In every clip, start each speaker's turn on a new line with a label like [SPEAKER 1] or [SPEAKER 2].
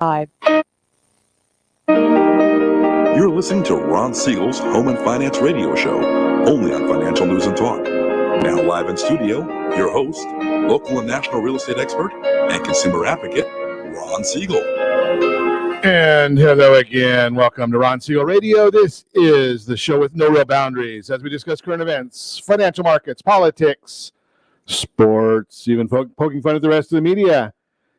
[SPEAKER 1] Live.
[SPEAKER 2] You're listening to Ron Siegel's Home and Finance Radio Show, only on Financial News and Talk. Now live in studio, your host, local and national real estate expert and consumer advocate, Ron Siegel.
[SPEAKER 3] And hello again. Welcome to Ron Siegel Radio. This is the show with no real boundaries as we discuss current events, financial markets, politics, sports, even poking fun at the rest of the media.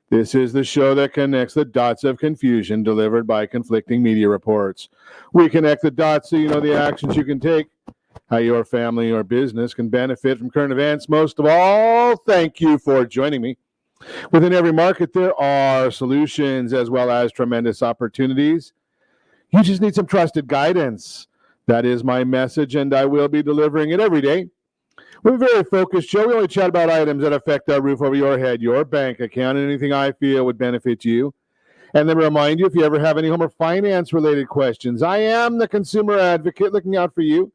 [SPEAKER 3] This is the show that connects the dots of confusion delivered by conflicting media reports. We connect the dots so you know the actions you can take, how your family or business can benefit from current events. Most of all, thank you for joining me. Within every market, there are solutions as well as tremendous opportunities. You just need some trusted guidance. That is my message, and I will be delivering it every day. We're a very focused show. We only chat about items that affect our roof over your head, your bank account, and anything I feel would benefit you. And then remind you, if you ever have any home or finance-related questions, I am the consumer advocate looking out for you.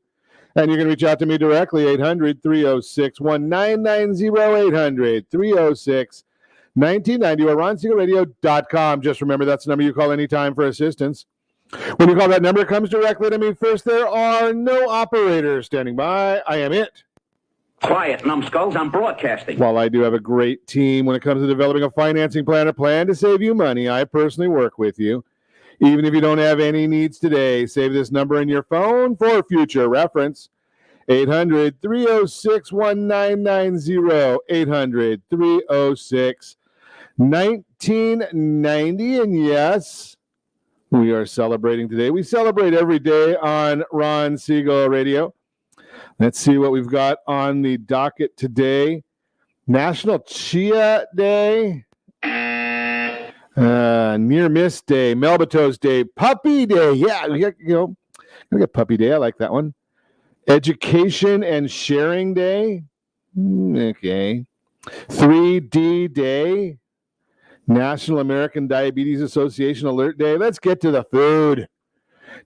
[SPEAKER 3] And you can reach out to me directly, 800-306-1990, 800-306-1990, or ronsiegelradio.com. Just remember, that's the number you call anytime for assistance. When you call that number, it comes directly to me first. There are no operators standing by. I am it.
[SPEAKER 4] Quiet, numbskulls, I'm broadcasting.
[SPEAKER 3] While I do have a great team when it comes to developing a financing plan or plan to save you money, I personally work with you. Even if you don't have any needs today, save this number in your phone for future reference. 800-306-1990, 800-306-1990. And yes, we are celebrating today. We celebrate every day on Ron Siegel Radio. Let's see what we've got on the docket today. National Chia Day, Near Miss Day, Melbatos Day, Puppy Day. Yeah, we got Puppy Day. I like that one. Education and Sharing Day. Okay. 3D Day, National American Diabetes Association Alert Day. Let's get to the food.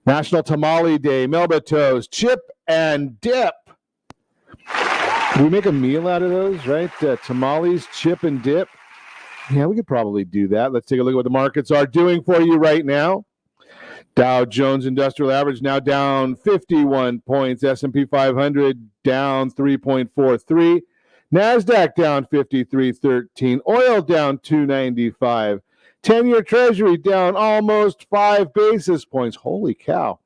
[SPEAKER 3] National Tamale Day, Melbatos, Chip and Dip. Do we make a meal out of those, right? Tamales, chip, and dip. Yeah, we could probably do that. Let's take a look at what the markets are doing for you right now. Dow Jones Industrial Average now down 51 points. S&P 500 down 3.43. NASDAQ down 53.13. Oil down 295. 10-year Treasury down almost 5 basis points. Holy cow.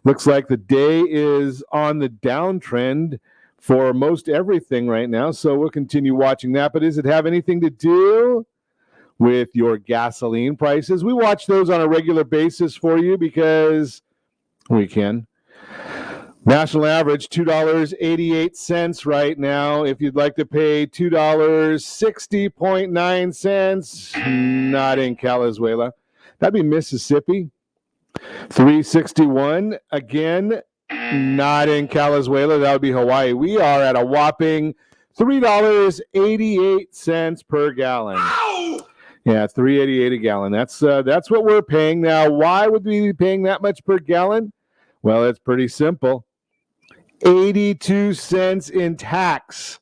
[SPEAKER 3] Looks like the day is on the downtrend for most everything right now, so we'll continue watching that. But does it have anything to do with your gasoline prices? We watch those on a regular basis for you because we can. National average, $2.88 right now. If you'd like to pay $2.60.9, not in Calizuela. That'd be Mississippi. $3.61, again, not in Calizuela. That would be Hawaii. We are at a whopping $3.88 per gallon. Ow! Yeah, $3.88 a gallon. That's what we're paying now. Why would we be paying that much per gallon? Well, it's pretty simple. 82 cents in tax.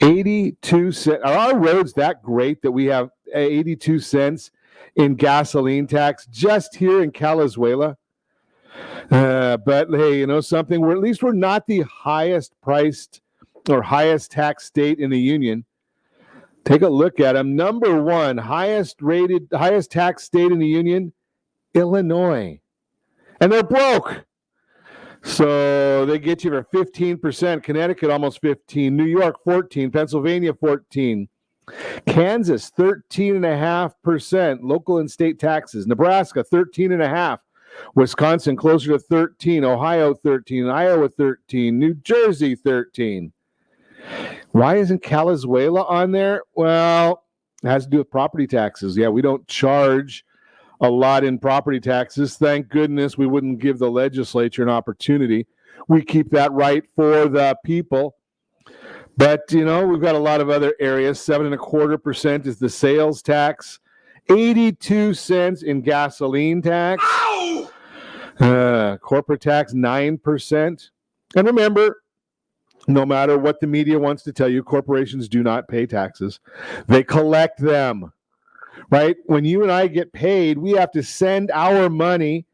[SPEAKER 3] 82 cents. Are our roads that great that we have 82 cents in gasoline tax just here in Calizuela? But hey, you know something? At least we're not the highest priced or highest tax state in the union. Take a look at them. Number one, highest tax state in the union, Illinois. And they're broke. So they get you for 15%. Connecticut, almost 15%. New York, 14%. Pennsylvania, 14%. Kansas, 13.5%. Local and state taxes. Nebraska, 13.5%. Wisconsin, closer to 13%. Ohio, 13%. Iowa, 13%. New Jersey, 13%. Why isn't Calizuela on there? Well, it has to do with property taxes. Yeah, we don't charge a lot in property taxes. Thank goodness we wouldn't give the legislature an opportunity. We keep that right for the people. But, you know, we've got a lot of other areas. 7.25% is the sales tax. 82 cents in gasoline tax. Corporate tax, 9%. And remember, no matter what the media wants to tell you, corporations do not pay taxes. They collect them. right? When you and I get paid, we have to send our money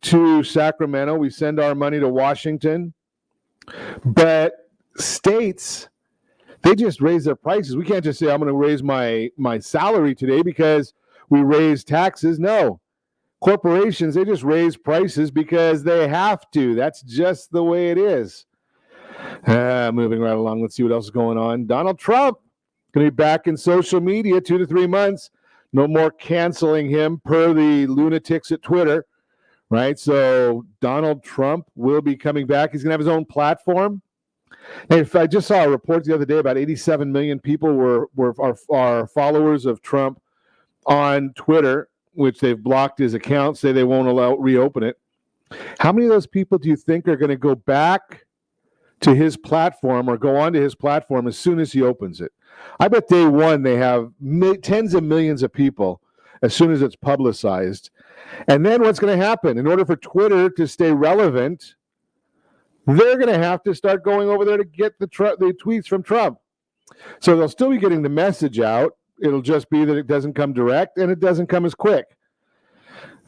[SPEAKER 3] to Sacramento. We send our money to Washington. But states, they just raise their prices. We can't just say, I'm going to raise my salary today because we raise taxes. No. Corporations, they just raise prices because they have to. That's just the way it is. Moving right along, let's see what else is going on. Donald Trump going to be back in social media 2 to 3 months. No more canceling him per the lunatics at Twitter, right? So Donald Trump will be coming back. He's going to have his own platform. And if I just saw a report the other day, about 87 million people are followers of Trump on Twitter, which they've blocked his account, say they won't reopen it. How many of those people do you think are going to go back to his platform or go onto his platform as soon as he opens it? I bet day one they have tens of millions of people as soon as it's publicized. And then what's going to happen? In order for Twitter to stay relevant, they're going to have to start going over there to get the tweets from Trump. So they'll still be getting the message out. It'll just be that it doesn't come direct and it doesn't come as quick.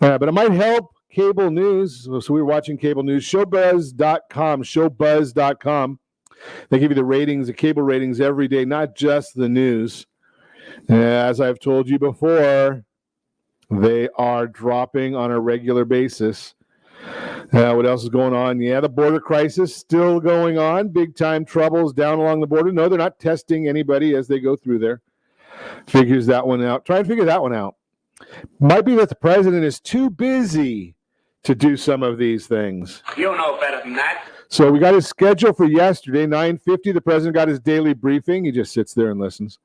[SPEAKER 3] But it might help cable news. So we were watching cable news. Showbuzz.com. They give you the ratings, the cable ratings every day, not just the news. As I've told you before, they are dropping on a regular basis. What else is going on? Yeah, the border crisis still going on. Big time troubles down along the border. No, they're not testing anybody as they go through there. Figures that one out. Try and figure that one out. Might be that the president is too busy to do some of these things.
[SPEAKER 4] You know better than that.
[SPEAKER 3] So we got his schedule for yesterday, 9:50. The president got his daily briefing. He just sits there and listens.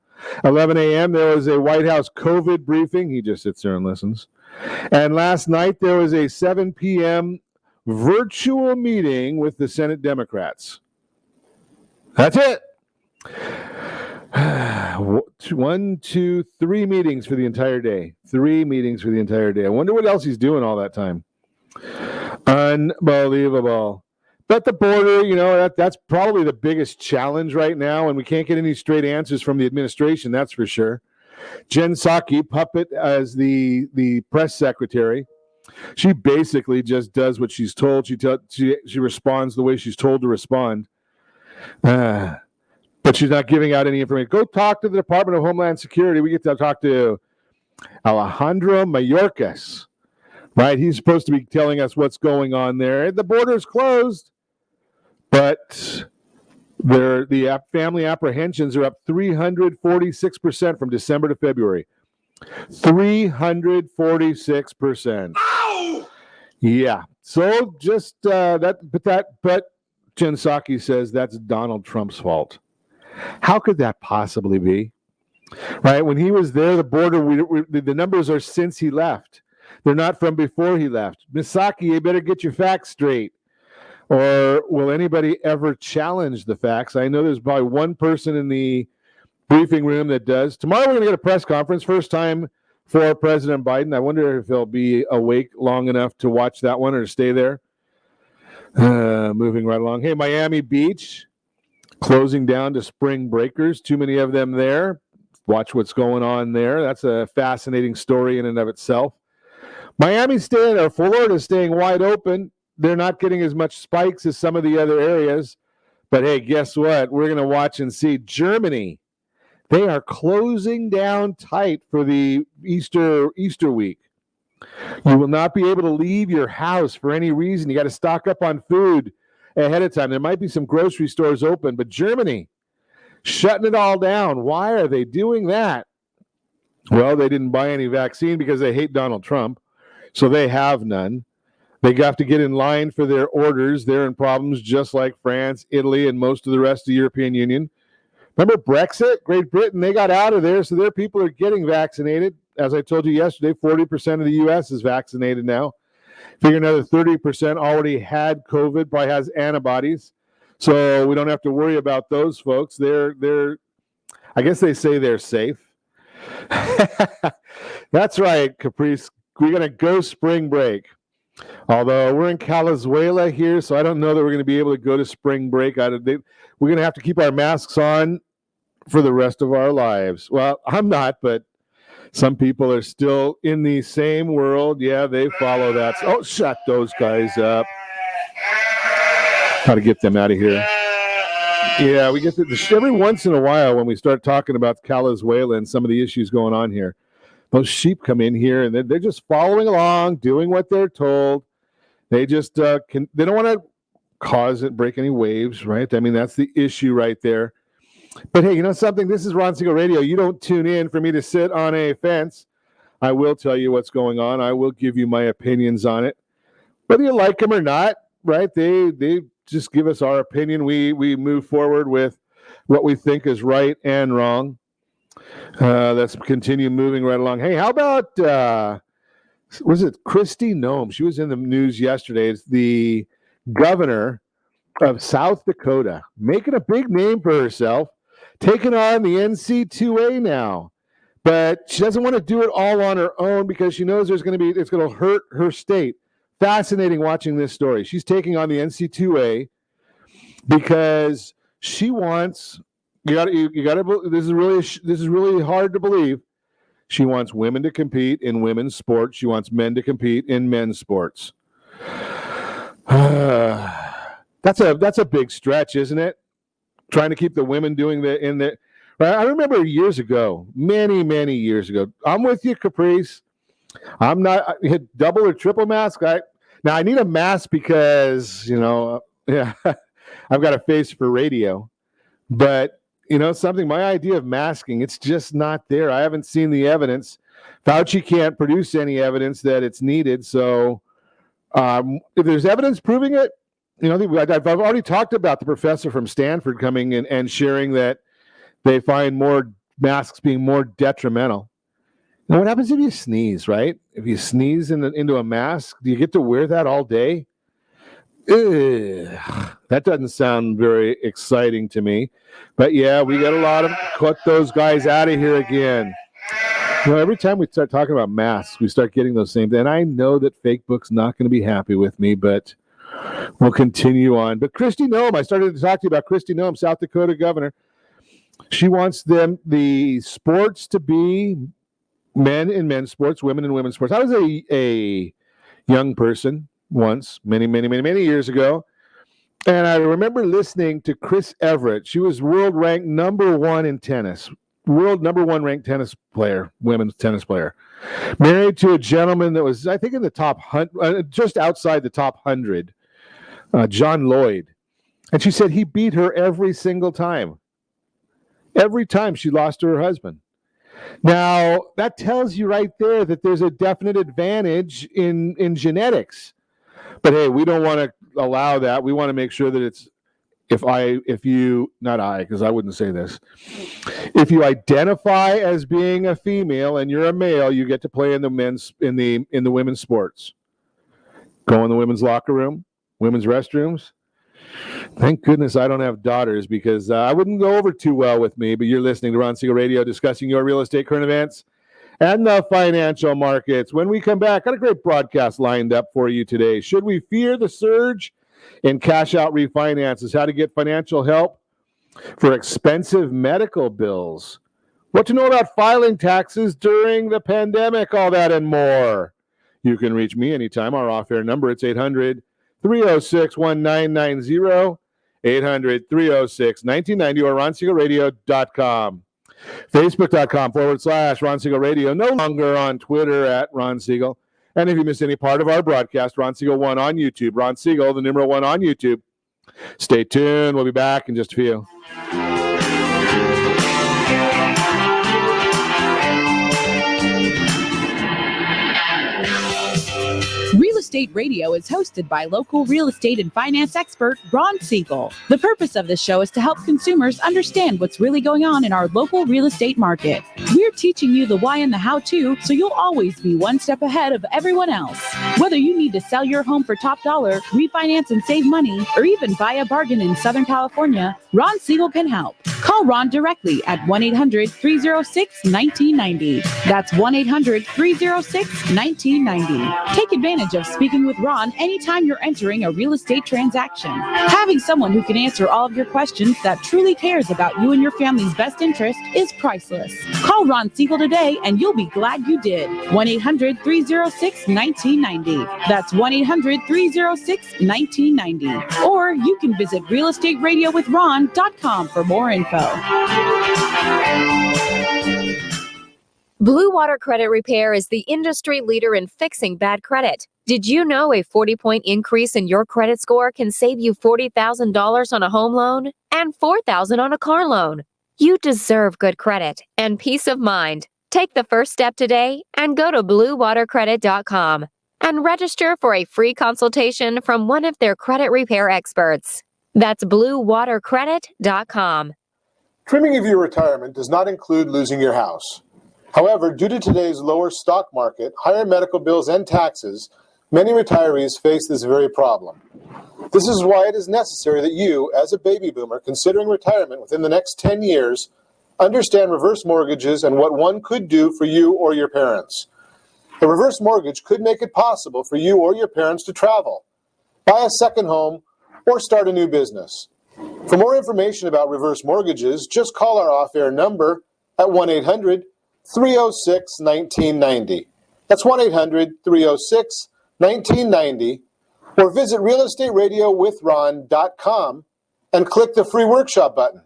[SPEAKER 3] 11 a.m., there was a White House COVID briefing. He just sits there and listens. And last night, there was a 7 p.m. virtual meeting with the Senate Democrats. That's it. 1, 2, 3 meetings for the entire day. 3 meetings for the entire day. I wonder what else he's doing all that time. Unbelievable. But the border, that's probably the biggest challenge right now, and we can't get any straight answers from the administration, that's for sure. Jen Psaki, puppet as the press secretary, she basically just does what she's told. She responds the way she's told to respond. But she's not giving out any information. Go talk to the Department of Homeland Security. We get to talk to Alejandro Mayorkas, right? He's supposed to be telling us what's going on there. The border's closed, but the family apprehensions are up 346% from December to February. 346%.
[SPEAKER 4] Ow!
[SPEAKER 3] Yeah. So just but Jen Psaki says that's Donald Trump's fault. How could that possibly be? Right? When he was there, the border, the numbers are since he left. They're not from before he left. Ms. Psaki, you better get your facts straight. Or will anybody ever challenge the facts? I know there's probably one person in the briefing room that does. Tomorrow we're going to get a press conference, first time for President Biden. I wonder if he'll be awake long enough to watch that one or stay there. Moving right along. Hey, Miami Beach, closing down to spring breakers. Too many of them there. Watch what's going on there. That's a fascinating story in and of itself. Florida is staying wide open. They're not getting as much spikes as some of the other areas. But hey, guess what? We're going to watch and see. Germany, they are closing down tight for the Easter week. You will not be able to leave your house for any reason. You got to stock up on food ahead of time. There might be some grocery stores open, but Germany, shutting it all down. Why are they doing that? Well, they didn't buy any vaccine because they hate Donald Trump, so they have none. They have to get in line for their orders. They're in problems just like France, Italy, and most of the rest of the European Union. Remember Brexit? Great Britain, they got out of there, so their people are getting vaccinated. As I told you yesterday, 40% of the U.S. is vaccinated now. Figure another 30% already had COVID, probably has antibodies. So we don't have to worry about those folks. They're I guess they say they're safe. That's right, Caprice. We're going to go spring break. Although we're in Calizuela here, so I don't know that we're going to be able to go to spring break. We're going to have to keep our masks on for the rest of our lives. Well, I'm not, but Some people are still in the same world. Yeah, they follow that. Oh, shut those guys up. How to get them out of here. Yeah, we get to every once in a while when we start talking about Venezuela and some of the issues going on here. Those sheep come in here and they're just following along, doing what they're told. They just they don't want to break any waves, right? I mean, that's the issue right there. But hey, you know something? This is Ron Siegel Radio. You don't tune in for me to sit on a fence. I will tell you what's going on. I will give you my opinions on it, whether you like them or not, right? They just give us our opinion. We move forward with what we think is right and wrong. Let's continue moving right along. Hey, how about was it Kristi Noem? She was in the news yesterday. It's the governor of South Dakota, making a big name for herself, taking on the NC2A now. But she doesn't want to do it all on her own because she knows it's going to hurt her state. Fascinating watching this story. She's taking on the NC2A because she wants, this is really hard to believe. She wants women to compete in women's sports. She wants men to compete in men's sports. That's a big stretch, isn't it? Trying to keep the women doing I remember years ago, many years ago. I'm with you, Caprice. I'm not I hit double or triple mask. I need a mask because I've got a face for radio. But something. My idea of masking, it's just not there. I haven't seen the evidence. Fauci can't produce any evidence that it's needed. So if there's evidence proving it. I've already talked about the professor from Stanford coming in and sharing that they find more masks being more detrimental. Now, what happens if you sneeze, right? If you sneeze into a mask, do you get to wear that all day? That doesn't sound very exciting to me. But yeah, we got a lot of cut those guys out of here again. Every time we start talking about masks, we start getting those same things. And I know that Fakebook's not going to be happy with me, but we'll continue on. But Kristi Noem, I started to talk to you about Kristi Noem, South Dakota governor. She wants the sports to be men in men's sports, women in women's sports. I was a young person once, many years ago, and I remember listening to Chris Everett. She was world ranked number one in tennis, world number one ranked tennis player, women's tennis player, married to a gentleman that was, I think, in the top 100, just outside the top 100. John Lloyd. And she said he beat her every single time. Every time she lost to her husband. Now, that tells you right there that there's a definite advantage in genetics. But hey, we don't want to allow that. We want to make sure that it's, because I wouldn't say this. If you identify as being a female and you're a male, you get to play in the women's sports. Go in the women's locker room. Women's restrooms. Thank goodness I don't have daughters because I wouldn't go over too well with me, but you're listening to Ron Siegel Radio discussing your real estate current events and the financial markets. When we come back, got a great broadcast lined up for you today. Should we fear the surge in cash out refinances? How to get financial help for expensive medical bills? What to know about filing taxes during the pandemic? All that and more. You can reach me anytime. Our off-air number, it's 800-306-1990, 800-306-1990, or RonSiegelRadio.com. Facebook.com/Ron Siegel Radio. No longer on Twitter at Ron Siegel. And if you miss any part of our broadcast, Ron Siegel 1 on YouTube. Ron Siegel, the numeral 1 on YouTube. Stay tuned. We'll be back in just a few.
[SPEAKER 1] Real Estate Radio is hosted by local real estate and finance expert Ron Siegel. The purpose of this show is to help consumers understand what's really going on in our local real estate market. We're teaching you the why and the how-to, so you'll always be one step ahead of everyone else. Whether you need to sell your home for top dollar, refinance and save money, or even buy a bargain in Southern California, Ron Siegel can help. Call Ron directly at 1-800-306-1990. That's 1-800-306-1990. Take advantage of speaking with Ron anytime you're entering a real estate transaction. Having someone who can answer all of your questions that truly cares about you and your family's best interest is priceless. Call Ron Siegel today and you'll be glad you did. 1-800-306-1990. That's 1-800-306-1990. Or you can visit realestateradio.com for more info.
[SPEAKER 5] Blue Water Credit Repair is the industry leader in fixing bad credit. Did you know a 40-point increase in your credit score can save you $40,000 on a home loan and $4,000 on a car loan? You deserve good credit and peace of mind. Take the first step today and go to bluewatercredit.com and register for a free consultation from one of their credit repair experts. That's bluewatercredit.com.
[SPEAKER 6] Trimming of your retirement does not include losing your house. However, due to today's lower stock market, higher medical bills, and taxes, many retirees face this very problem. This is why it is necessary that you, as a baby boomer considering retirement within the next 10 years, understand reverse mortgages and what one could do for you or your parents. A reverse mortgage could make it possible for you or your parents to travel, buy a second home, or start a new business. For more information about reverse mortgages, just call our off-air number at 1-800-306-1990. That's 1-800-306-1990, or visit realestateradio.com and click the free workshop button.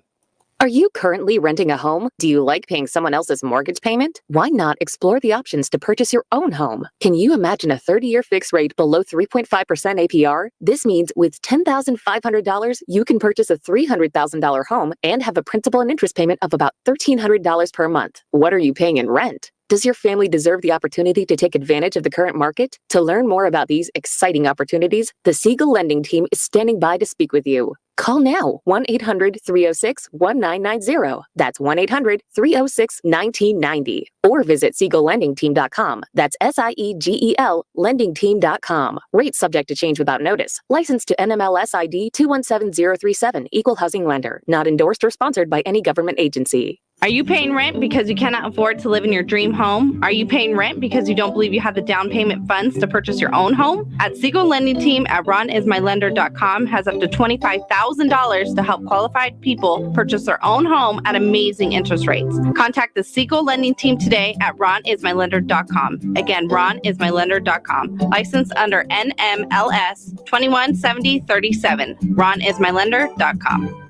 [SPEAKER 7] Are you currently renting a home? Do you like paying someone else's mortgage payment? Why not explore the options to purchase your own home? Can you imagine a 30-year fixed rate below 3.5% APR? This means with $10,500, you can purchase a $300,000 home and have a principal and interest payment of about $1,300 per month. What are you paying in rent? Does your family deserve the opportunity to take advantage of the current market? To learn more about these exciting opportunities, the Siegel Lending Team is standing by to speak with you. Call now, 1-800-306-1990. That's 1-800-306-1990. Or visit SiegelLendingTeam.com. That's SIEGEL LendingTeam.com. Rates subject to change without notice. Licensed to NMLS ID 217037. Equal housing lender. Not endorsed or sponsored by any government agency.
[SPEAKER 8] Are you paying rent because you cannot afford to live in your dream home? Are you paying rent because you don't believe you have the down payment funds to purchase your own home? At Siegel Lending Team at ronismylender.com has up to $25,000 to help qualified people purchase their own home at amazing interest rates. Contact the Siegel Lending Team today at ronismylender.com. Again, ronismylender.com. Licensed under NMLS 217037. ronismylender.com.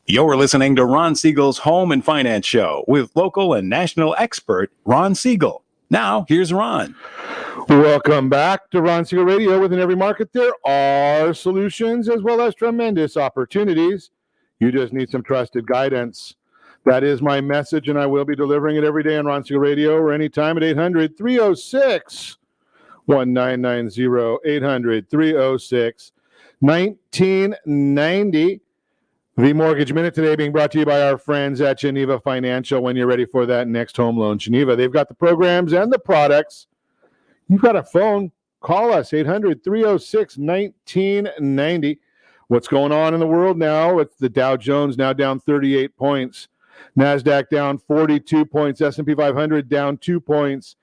[SPEAKER 9] You're listening to Ron Siegel's Home and Finance Show with local and national expert Ron Siegel. Now, here's Ron.
[SPEAKER 3] Welcome back to Ron Siegel Radio. Within every market, there are solutions as well as tremendous opportunities. You just need some trusted guidance. That is my message, and I will be delivering it every day on Ron Siegel Radio or anytime at 800-306-1990. 800-306-1990. The Mortgage Minute today being brought to you by our friends at Geneva Financial. When you're ready for that next home loan, Geneva, they've got the programs and the products. You've got a phone, call us, 800-306-1990. What's going on in the world now? It's the Dow Jones now down 38 points. NASDAQ down 42 points. S&P 500 down 2 points.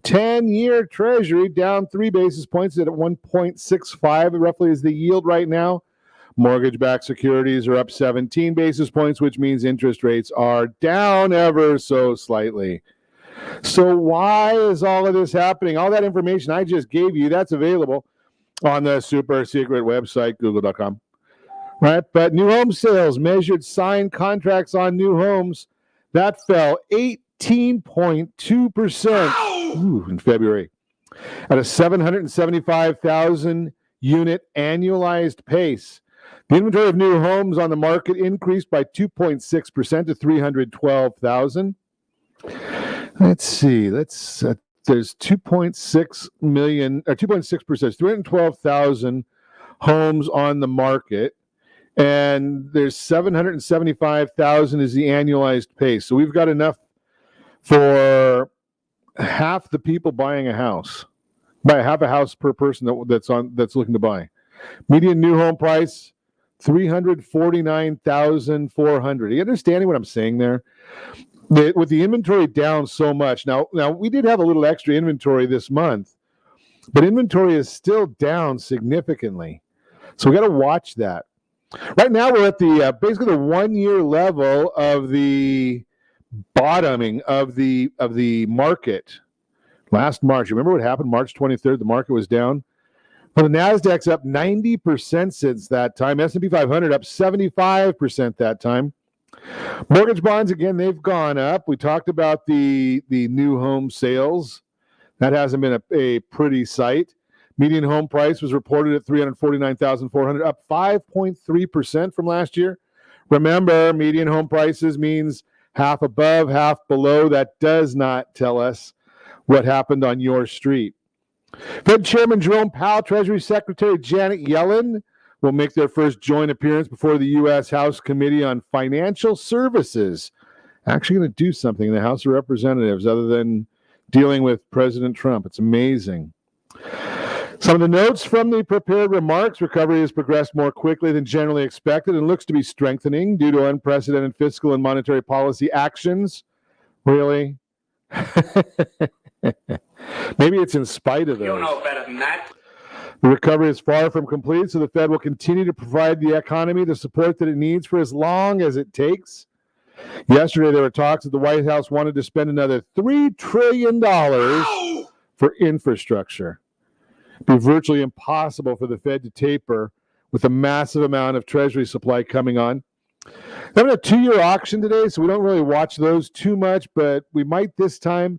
[SPEAKER 3] 10-year Treasury down 3 basis points at 1.65, roughly is the yield right now. Mortgage-backed securities are up 17 basis points, which means interest rates are down ever so slightly. So why is all of this happening? All that information I just gave you, that's available on the super secret website, google.com. Right? But new home sales, measured signed contracts on new homes, that fell 18.2% in February at a 775,000 unit annualized pace. The inventory of new homes on the market increased by 2.6% to 312,000. Let's see. There's 2.6 million, or 2.6%, 312,000 homes on the market, and there's 775,000 is the annualized pace. So we've got enough for half the people buying a house, by half a house per person that's looking to buy. Median new home price $349,400. Are you understanding what I'm saying there? With the inventory down so much. Now we did have a little extra inventory this month, but inventory is still down significantly. So we got to watch that. Right now we're at the basically the 1 year level of the bottoming of the market. Last March, remember what happened? March 23rd, the market was down. Well, the Nasdaq's up 90% since that time. S&P 500 up 75% that time. Mortgage bonds, again, they've gone up. We talked about the new home sales. That hasn't been a pretty sight. Median home price was reported at $349,400, up 5.3% from last year. Remember, median home prices means half above, half below. That does not tell us what happened on your street. Fed Chairman Jerome Powell, Treasury Secretary Janet Yellen will make their first joint appearance before the U.S. House Committee on Financial Services. Actually going to do something in the House of Representatives other than dealing with President Trump. It's amazing. Some of the notes from the prepared remarks: recovery has progressed more quickly than generally expected and looks to be strengthening due to unprecedented fiscal and monetary policy actions. Really? Maybe it's in spite of those.
[SPEAKER 4] You know better than that.
[SPEAKER 3] The recovery is far from complete, so the Fed will continue to provide the economy the support that it needs for as long as it takes. Yesterday, there were talks that the White House wanted to spend another $3 trillion for infrastructure. It would be virtually impossible for the Fed to taper with a massive amount of Treasury supply coming on. They're having a 2-year auction today, so we don't really watch those too much, but we might this time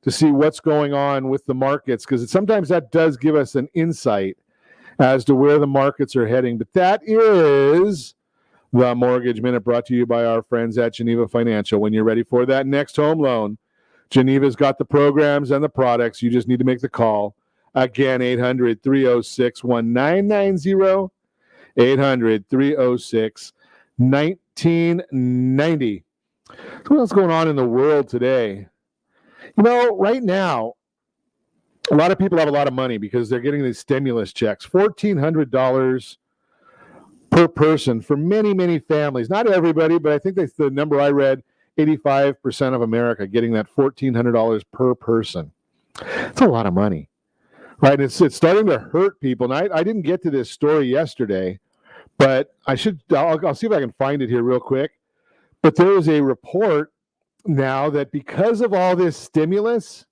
[SPEAKER 3] to see what's going on with the markets, because sometimes that does give us an insight as to where the markets are heading. But that is the Mortgage Minute, brought to you by our friends at Geneva Financial. When you're ready for that next home loan, Geneva's got the programs and the products. You just need to make the call. Again, 800-306-1990, 800-306-1990. So what's going on in the world today? You know, right now, a lot of people have a lot of money because they're getting these stimulus checks, $1,400 per person for many, many families. Not everybody, but I think that's the number I read, 85% of America getting that $1,400 per person. It's a lot of money, right? It's starting to hurt people. And I didn't get to this story yesterday, but I'll see if I can find it here real quick. But there is a report now that because of all this stimulus,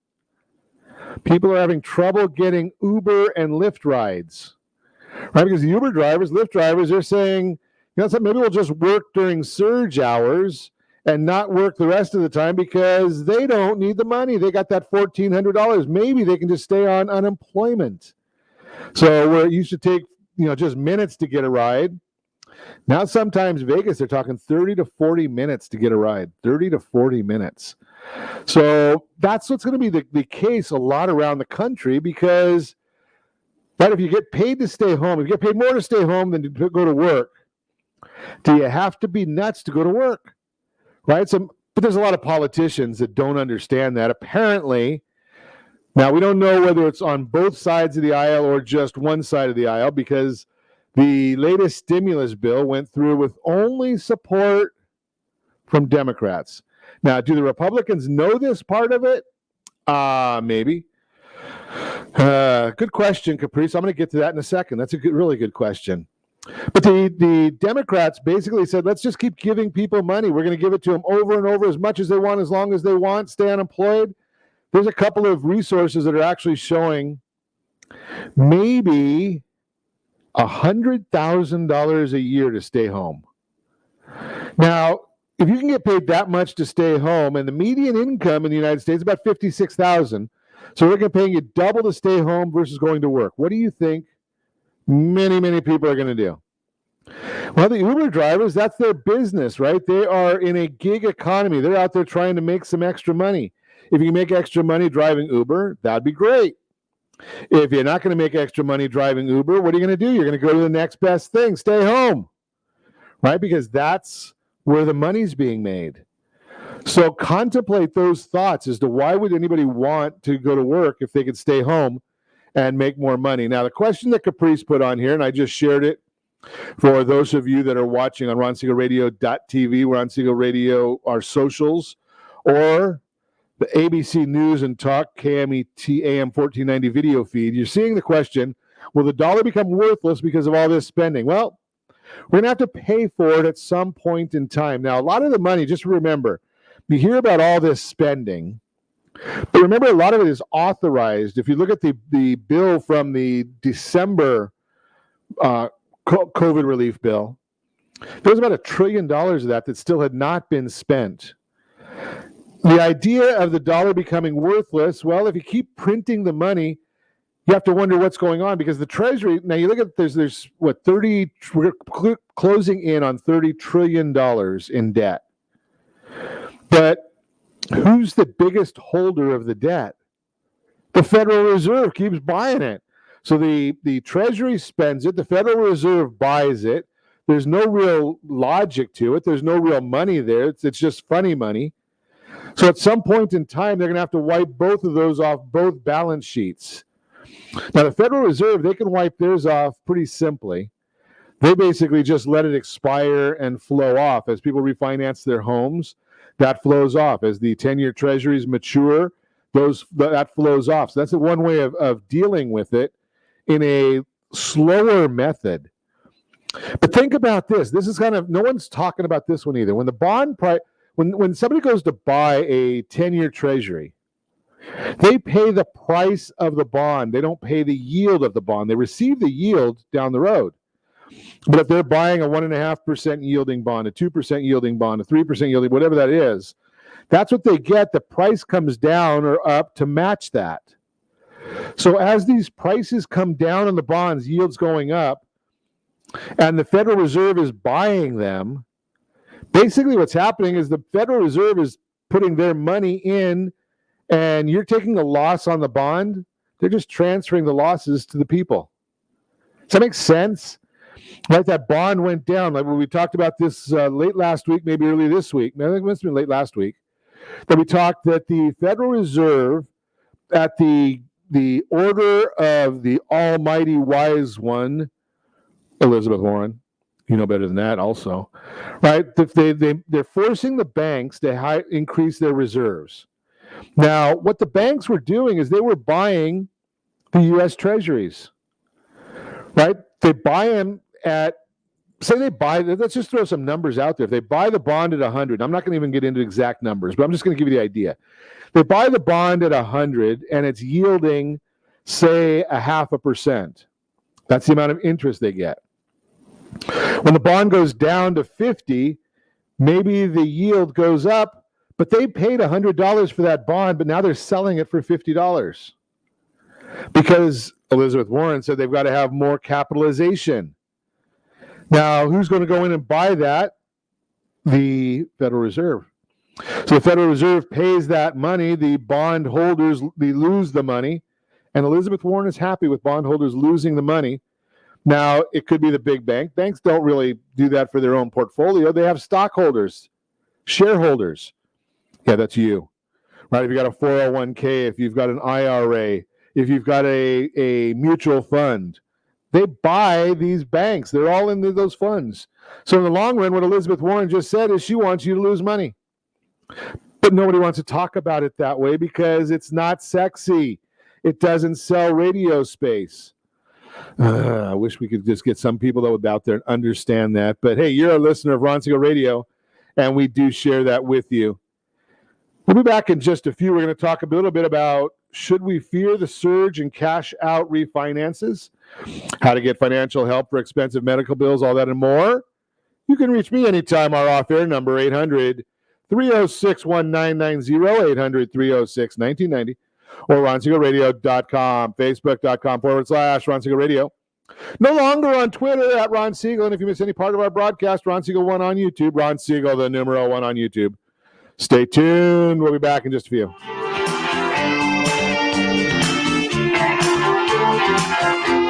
[SPEAKER 3] people are having trouble getting Uber and Lyft rides, right? Because the Uber drivers, Lyft drivers, they're saying, you know, so maybe we'll just work during surge hours and not work the rest of the time because they don't need the money. They got that $1,400. Maybe they can just stay on unemployment. So where it used to take, just minutes to get a ride, now sometimes Vegas, they're talking 30 to 40 minutes to get a ride, 30 to 40 minutes. So that's what's going to be the case a lot around the country because, right, if you get paid to stay home, if you get paid more to stay home than to go to work, do you have to be nuts to go to work, right? But there's a lot of politicians that don't understand that. Apparently, now we don't know whether it's on both sides of the aisle or just one side of the aisle because the latest stimulus bill went through with only support from Democrats. Now, do the Republicans know this part of it? Maybe. Good question, Caprice. I'm going to get to that in a second. That's a really good question. But the Democrats basically said, let's just keep giving people money. We're going to give it to them over and over as much as they want, as long as they want, stay unemployed. There's a couple of resources that are actually showing maybe $100,000 a year to stay home. Now, if you can get paid that much to stay home, and the median income in the United States is about $56,000, so they're going to pay you double to stay home versus going to work. What do you think many, many people are going to do? Well, the Uber drivers, that's their business, right? They are in a gig economy. They're out there trying to make some extra money. If you can make extra money driving Uber, that'd be great. If you're not going to make extra money driving Uber, what are you going to do? You're going to go to the next best thing, stay home, right? Because that's where the money's being made. So contemplate those thoughts as to why would anybody want to go to work if they could stay home and make more money. Now, the question that Caprice put on here, and I just shared it For those of you that are watching on RonSiegelRadio.tv, Ron Siegel Radio, our socials, or the ABC News and Talk KMET AM 1490 video feed, you're seeing the question, will the dollar become worthless because of all this spending? Well, we're going to have to pay for it at some point in time. Now, a lot of the money, just remember, you hear about all this spending, but remember, a lot of it is authorized. If you look at the bill from the December COVID relief bill, there was about $1 trillion of that still had not been spent. The idea of the dollar becoming worthless, well, if you keep printing the money, you have to wonder what's going on, because the Treasury, now you look at, there's what, 30, we're closing in on $30 trillion in debt. But who's the biggest holder of the debt? The Federal Reserve keeps buying it. So the Treasury spends it, the Federal Reserve buys it. There's no real logic to it. There's no real money there. It's just funny money. So at some point in time, they're going to have to wipe both of those off both balance sheets. Now, the Federal Reserve, they can wipe theirs off pretty simply. They basically just let it expire and flow off. As people refinance their homes, that flows off. As the 10-year Treasuries mature, that flows off. So that's one way of dealing with it in a slower method. But think about this. This is kind of, no one's talking about this one either. When the bond price, when somebody goes to buy a 10-year Treasury, they pay the price of the bond. They don't pay the yield of the bond. They receive the yield down the road. But if they're buying a 1.5% yielding bond, a 2% yielding bond, a 3% yielding, whatever that is, that's what they get. The price comes down or up to match that. So as these prices come down on the bonds, yields going up, and the Federal Reserve is buying them, basically what's happening is the Federal Reserve is putting their money in, and you're taking a loss on the bond. They're just transferring the losses to the people. Does that make sense? Like that bond went down. Like when we talked about this late last week, maybe early this week. I think it must have been late last week. That we talked that the Federal Reserve, at the order of the almighty wise one, Elizabeth Warren, you know better than that also, right? They're forcing the banks to increase their reserves. Now, what the banks were doing is they were buying the U.S. Treasuries, right? They buy them at, say they buy, let's just throw some numbers out there. If they buy the bond at 100, I'm not going to even get into exact numbers, but I'm just going to give you the idea. They buy the bond at 100 and it's yielding, say, 0.5%. That's the amount of interest they get. When the bond goes down to 50, maybe the yield goes up, but they paid $100 for that bond, but now they're selling it for $50 because Elizabeth Warren said they've got to have more capitalization. Now, who's going to go in and buy that? The Federal Reserve. So the Federal Reserve pays that money. The bond holders, they lose the money. And Elizabeth Warren is happy with bondholders losing the money. Now, it could be the big bank. Banks don't really do that for their own portfolio. They have stockholders, shareholders. Yeah, that's you, right? If you've got a 401k, if you've got an IRA, if you've got a mutual fund, they buy these banks. They're all in those funds. So in the long run, what Elizabeth Warren just said is she wants you to lose money. But nobody wants to talk about it that way because it's not sexy. It doesn't sell radio space. I wish we could just get some people that would out there and understand that. But hey, you're a listener of Ron Siegel Radio, and we do share that with you. We'll be back in just a few. We're going to talk a little bit about should we fear the surge in cash out refinances, how to get financial help for expensive medical bills, all that and more. You can reach me anytime. Our off-air number, 800-306-1990, 800-306-1990, or RonSiegelRadio.com, Facebook.com/Ron Siegel Radio. No longer on Twitter at Ron Siegel. And if you miss any part of our broadcast, Ron Siegel 1 on YouTube, Ron Siegel, the numero 1 on YouTube. Stay tuned. We'll be back in just a few.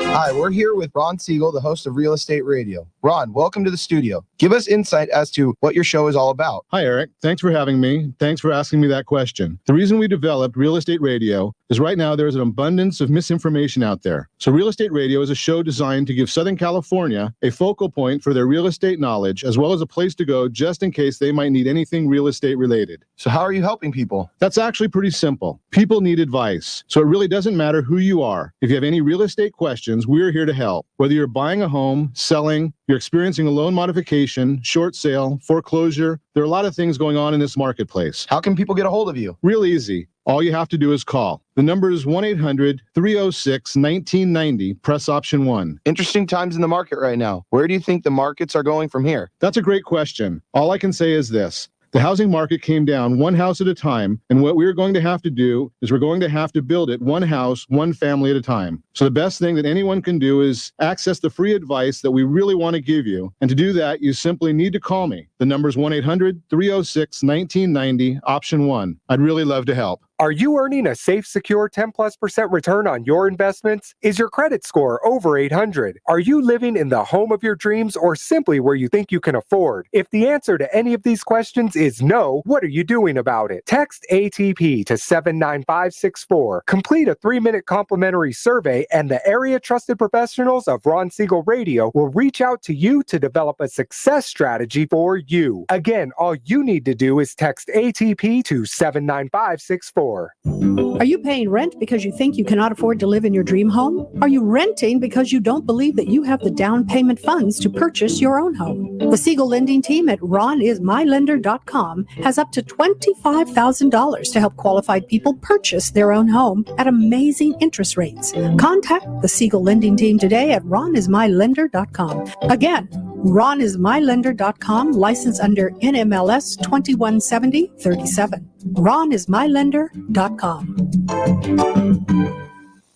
[SPEAKER 10] Hi, we're here with Ron Siegel, the host of Real Estate Radio. Ron, welcome to the studio. Give us insight as to what your show is all about.
[SPEAKER 3] Hi, Eric. Thanks for having me. Thanks for asking me that question. The reason we developed Real Estate Radio is right now there's an abundance of misinformation out there. So Real Estate Radio is a show designed to give Southern California a focal point for their real estate knowledge, as well as a place to go just in case they might need anything real estate related.
[SPEAKER 10] So how are you helping people?
[SPEAKER 3] That's actually pretty simple. People need advice. So it really doesn't matter who you are. If you have any real estate questions, we're here to help. Whether you're buying a home, selling, you're experiencing a loan modification, short sale, foreclosure, there are a lot of things going on in this marketplace.
[SPEAKER 10] How can people get a hold of you?
[SPEAKER 3] Real easy. All you have to do is call. The number is 1-800-306-1990. Press option 1.
[SPEAKER 10] Interesting times in the market right now. Where do you think the markets are going from here?
[SPEAKER 3] That's a great question. All I can say is this. The housing market came down one house at a time, and what we're going to have to do is we're going to have to build it one house, one family at a time. So the best thing that anyone can do is access the free advice that we really want to give you. And to do that, you simply need to call me. The number is 1-800-306-1990, option 1. I'd really love to help.
[SPEAKER 11] Are you earning a safe, secure 10+% return on your investments? Is your credit score over 800? Are you living in the home of your dreams or simply where you think you can afford? If the answer to any of these questions is no, what are you doing about it? Text ATP to 79564. Complete a 3-minute complimentary survey and the area trusted professionals of Ron Siegel Radio will reach out to you to develop a success strategy for you. Again, all you need to do is text ATP to 79564.
[SPEAKER 12] Are you paying rent because you think you cannot afford to live in your dream home? Are you renting because you don't believe that you have the down payment funds to purchase your own home? The Siegel lending team at ronismylender.com has up to $25,000 to help qualified people purchase their own home at amazing interest rates. Contact the Siegel lending team today at ronismylender.com. Again, ronismylender.com, license under NMLS 217037. ronismylender.com.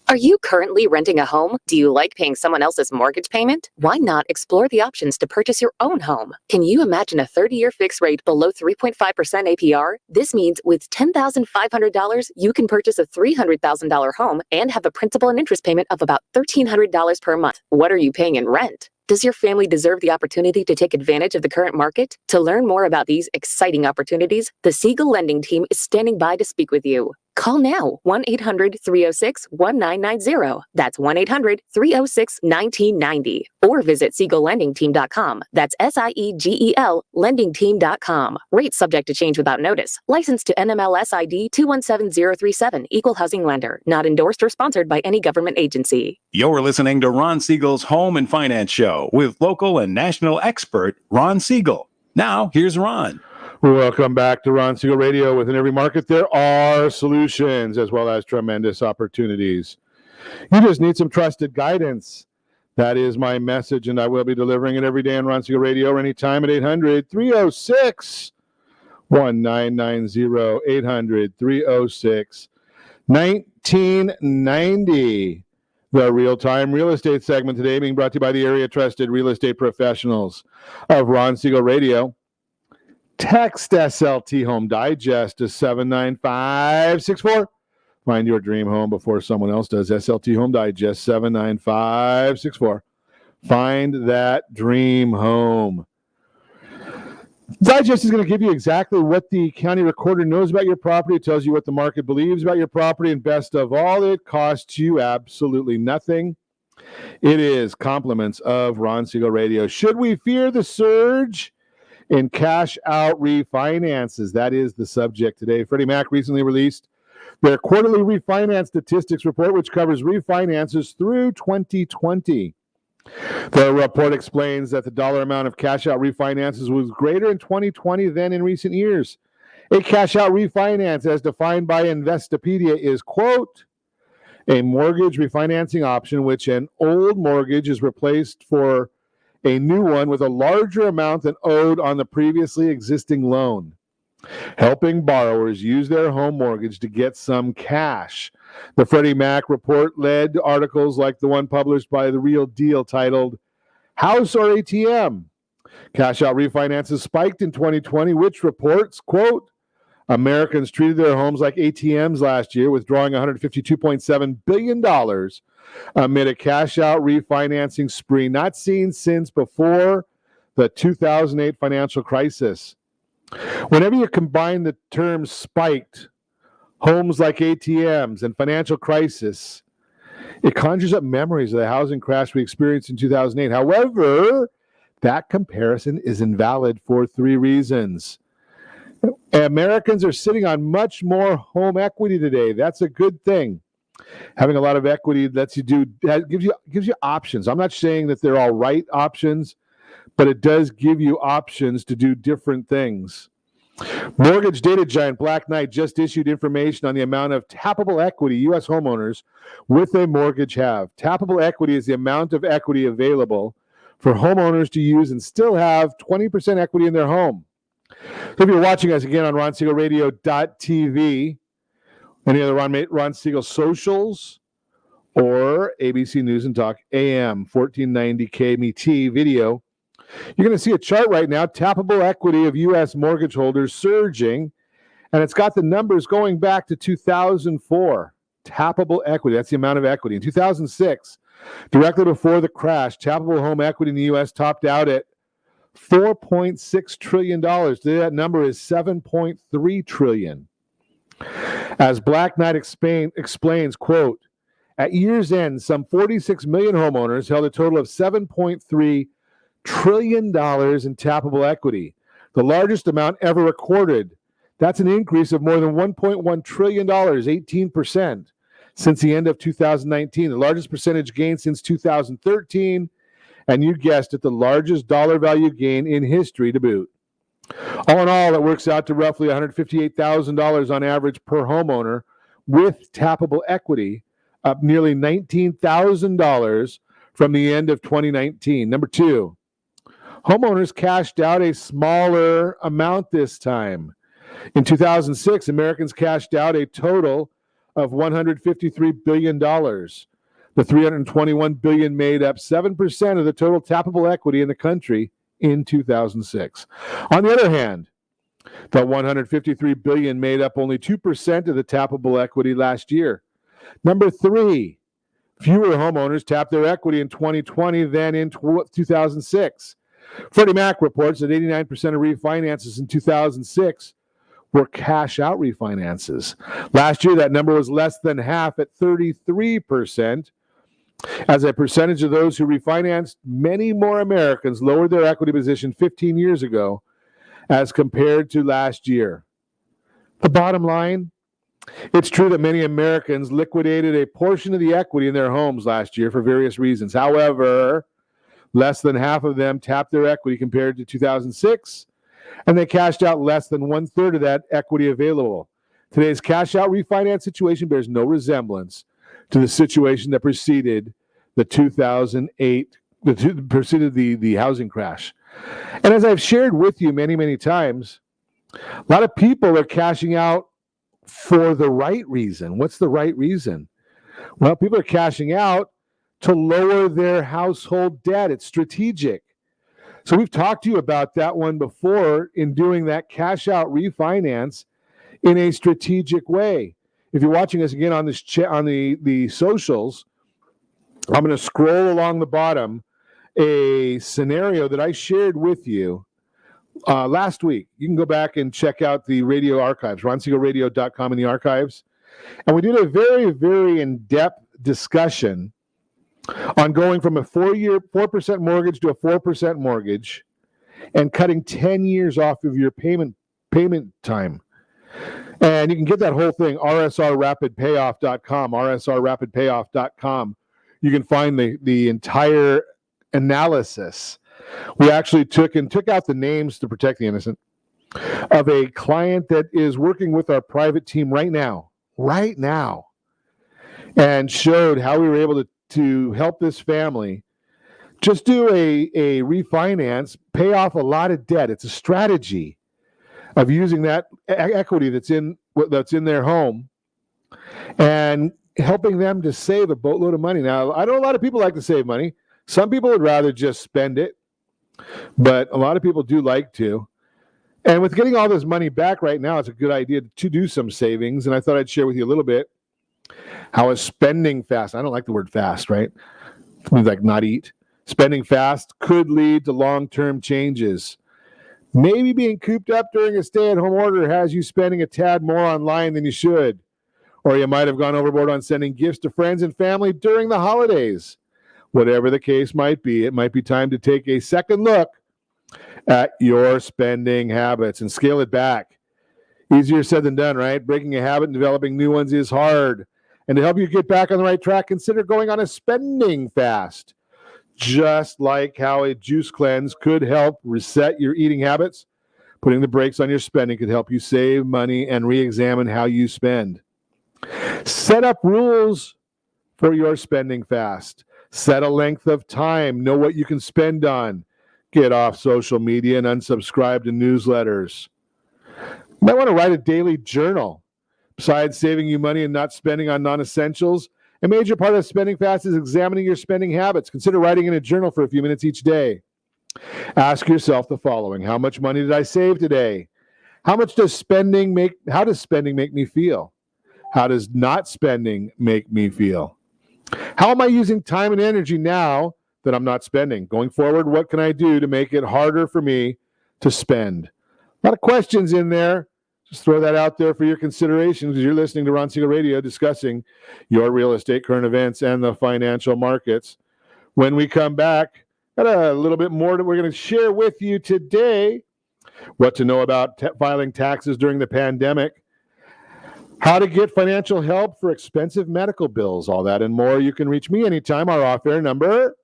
[SPEAKER 7] Are you currently renting a home? Do you like paying someone else's mortgage payment? Why not explore the options to purchase your own home? Can you imagine a 30-year fixed rate below 3.5% APR? This means with $10,500, you can purchase a $300,000 home and have a principal and interest payment of about $1,300 per month. What are you paying in rent? Does your family deserve the opportunity to take advantage of the current market? To learn more about these exciting opportunities, the Siegel Lending Team is standing by to speak with you. Call now, 1-800-306-1990. That's 1-800-306-1990. Or visit SiegelLendingTeam.com. That's SIEGEL LendingTeam.com. Rates subject to change without notice. Licensed to NMLS ID 217037. Equal housing lender. Not endorsed or sponsored by any government agency.
[SPEAKER 9] You're listening to Ron Siegel's Home and Finance Show with local and national expert Ron Siegel. Now, here's Ron.
[SPEAKER 3] Welcome back to Ron Siegel Radio. Within every market, there are solutions as well as tremendous opportunities. You just need some trusted guidance. That is my message, and I will be delivering it every day on Ron Siegel Radio or anytime at 800-306-1990. 800-306-1990. The real-time real estate segment today being brought to you by the area trusted real estate professionals of Ron Siegel Radio. Text SLT Home Digest to 79564. Find your dream home before someone else does. SLT Home Digest 79564. Find that dream home. Digest is going to give you exactly what the county recorder knows about your property. It tells you what the market believes about your property, and best of all, it costs you absolutely nothing. It is compliments of Ron Siegel Radio. Should we fear the surge in cash out refinances? That is the subject today. Freddie Mac recently released their quarterly refinance statistics report, which covers refinances through 2020. The report explains that the dollar amount of cash out refinances was greater in 2020 than in recent years. A cash out refinance, as defined by Investopedia, is, quote, a mortgage refinancing option which an old mortgage is replaced for a new one with a larger amount than owed on the previously existing loan, helping borrowers use their home mortgage to get some cash. The Freddie Mac report led to articles like the one published by The Real Deal titled, House or ATM? Cash out refinances spiked in 2020, which reports, quote, Americans treated their homes like ATMs last year, withdrawing $152.7 billion amid a cash-out refinancing spree not seen since before the 2008 financial crisis. Whenever you combine the term spiked homes like ATMs and financial crisis. It conjures up memories of the housing crash we experienced in 2008. However, that comparison is invalid for 3 reasons. Americans are sitting on much more home equity today. That's a good thing. Having a lot of equity gives you options. I'm not saying that they're all right options, but it does give you options to do different things. Mortgage data giant Black Knight just issued information on the amount of tappable equity U.S. homeowners with a mortgage have. Tappable equity is the amount of equity available for homeowners to use and still have 20% equity in their home. So if you're watching us again on RonSiegelRadio.tv, any other Ron Siegel socials, or ABC News and Talk AM 1490 KMET video, you're going to see a chart right now, tappable equity of U.S. mortgage holders surging, and it's got the numbers going back to 2004. Tappable equity, that's the amount of equity. In 2006, directly before the crash, tappable home equity in the U.S. topped out at $4.6 trillion. Today, that number is $7.3 trillion. As Black Knight explains, quote, at year's end, some 46 million homeowners held a total of $7.3 trillion in tappable equity, the largest amount ever recorded. That's an increase of more than $1.1 trillion, 18%, since the end of 2019, the largest percentage gain since 2013, and you guessed it, the largest dollar value gain in history to boot. All in all, it works out to roughly $158,000 on average per homeowner with tappable equity, up nearly $19,000 from the end of 2019. Number 2, homeowners cashed out a smaller amount this time. In 2006, Americans cashed out a total of $153 billion. The $321 billion made up 7% of the total tappable equity in the country in 2006. On the other hand, the $153 billion made up only 2% of the tappable equity last year. Number 3, fewer homeowners tapped their equity in 2020 than in 2006. Freddie Mac reports that 89% of refinances in 2006 were cash-out refinances. Last year, that number was less than half at 33%. As a percentage of those who refinanced, many more Americans lowered their equity position 15 years ago as compared to last year. The bottom line, it's true that many Americans liquidated a portion of the equity in their homes last year for various reasons. However, less than half of them tapped their equity compared to 2006, and they cashed out less than 1/3 of that equity available. Today's cash-out refinance situation bears no resemblance to the situation that preceded the 2008, preceded the housing crash. And as I've shared with you many, many times, a lot of people are cashing out for the right reason. What's the right reason? Well, people are cashing out to lower their household debt. It's strategic. So we've talked to you about that one before in doing that cash out refinance in a strategic way. If you're watching us again on this on the socials, I'm going to scroll along the bottom a scenario that I shared with you last week. You can go back and check out the radio archives, RonSiegelRadio.com in the archives. And we did a very, very in-depth discussion on going from a 4% mortgage to a 4% mortgage and cutting 10 years off of your payment time. And you can get that whole thing, rsrrapidpayoff.com, rsrrapidpayoff.com. You can find the entire analysis. We actually took out the names to protect the innocent of a client that is working with our private team right now, and showed how we were able to help this family just do a refinance, pay off a lot of debt. It's a strategy of using that equity that's in their home and helping them to save a boatload of money. Now, I know a lot of people like to save money. Some people would rather just spend it, but a lot of people do like to. And with getting all this money back right now, it's a good idea to do some savings. And I thought I'd share with you a little bit how a spending fast, I don't like the word fast, right? It means like not eat. Spending fast could lead to long-term changes. Maybe being cooped up during a stay-at-home order has you spending a tad more online than you should. Or you might have gone overboard on sending gifts to friends and family during the holidays. Whatever the case might be, it might be time to take a second look at your spending habits and scale it back. Easier said than done, right? Breaking a habit and developing new ones is hard. And to help you get back on the right track, consider going on a spending fast. Just like how a juice cleanse could help reset your eating habits, putting the brakes on your spending could help you save money and re-examine how you spend. Set up rules for your spending fast. Set a length of time. Know what you can spend on. Get off social media and unsubscribe to newsletters. You might want to write a daily journal. Besides saving you money and not spending on non-essentials, a major part of spending fast is examining your spending habits. Consider writing in a journal for a few minutes each day. Ask yourself the following: how much money did I save today? How does spending make me feel? How does not spending make me feel? How am I using time and energy now that I'm not spending? Going forward, what can I do to make it harder for me to spend? A lot of questions in there. Just throw that out there for your consideration because you're listening to Ron Siegel Radio discussing your real estate, current events, and the financial markets. When we come back, got a little bit more that we're going to share with you today. What to know about filing taxes during the pandemic. How to get financial help for expensive medical bills, all that and more. You can reach me anytime. Our off-air number,